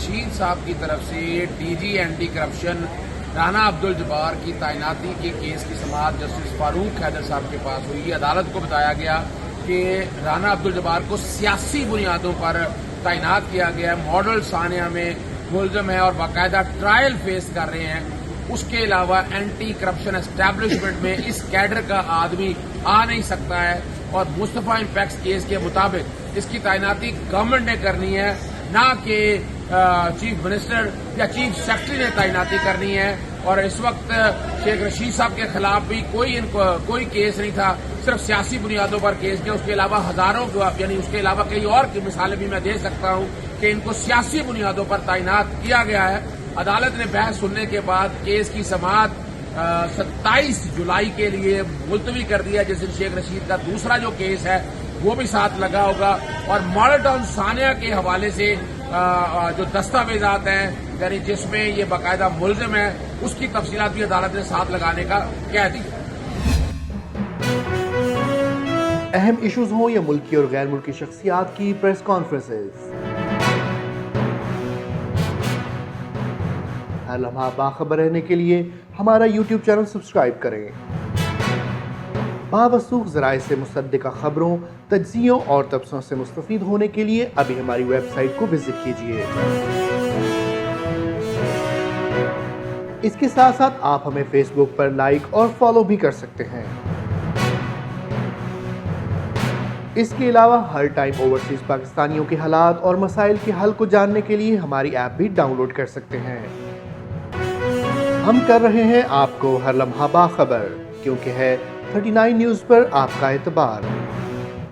رشید صاحب کی طرف سے D G anti corruption Rana Abdul Jabbar کی تعیناتی کے کیس کی سماعت جسٹس فاروق حیدر صاحب کے پاس ہوئی. عدالت کو بتایا گیا کہ رانا عبد الجبار کو سیاسی بنیادوں پر تعینات کیا گیا ہے. ماڈل ثانیہ میں ملزم ہے اور باقاعدہ ٹرائل فیس کر رہے ہیں. اس کے علاوہ اینٹی کرپشن اسٹیبلشمنٹ میں اس کیڈر کا آدمی آ نہیں سکتا ہے اور مصطفیٰ امپیکس کیس کے مطابق اس کی تعیناتی گورنمنٹ نے کرنی ہے, نہ کہ چیف منسٹر یا چیف سیکرٹری نے تعیناتی کرنی ہے. اور اس وقت شیخ رشید صاحب کے خلاف بھی کوئی کیس نہیں تھا, صرف سیاسی بنیادوں پر کیس کیا. اس کے علاوہ ہزاروں یعنی اس کے علاوہ کئی اور کی مثالیں بھی میں دے سکتا ہوں کہ ان کو سیاسی بنیادوں پر تعینات کیا گیا ہے. عدالت نے بحث سننے کے بعد کیس کی سماعت 27 جولائی کے لیے ملتوی کر دیا, جس دن شیخ رشید کا دوسرا جو کیس ہے وہ بھی ساتھ لگا ہوگا. اور ماڈل ٹاؤن ثانیہ کے حوالے سے جو دستاویزات ہیں یعنی جس میں یہ باقاعدہ ملزم ہے, اس کی تفصیلات بھی عدالت نے ساتھ لگانے کا کہہ دی. اہم ایشوز ہوں یا ملکی اور غیر ملکی شخصیات کی پریس کانفرنسز, ہر لمحہ باخبر رہنے کے لیے ہمارا یوٹیوب چینل سبسکرائب کریں. باوثوق ذرائع سے مصدقہ خبروں, تجزیوں اور تبصروں سے مستفید ہونے کے لیے ابھی ہماری ویب سائٹ کو وزٹ کیجیے. اس کے ساتھ ساتھ آپ ہمیں فیس بک پر لائک اور فالو بھی کر سکتے ہیں. اس کے علاوہ ہر ٹائم اوورسیز پاکستانیوں کے حالات اور مسائل کے حل کو جاننے کے لیے ہماری ایپ بھی ڈاؤن لوڈ کر سکتے ہیں. ہم کر رہے ہیں آپ کو ہر لمحہ باخبر, کیونکہ ہے 39 نیوز پر آپ کا اعتبار.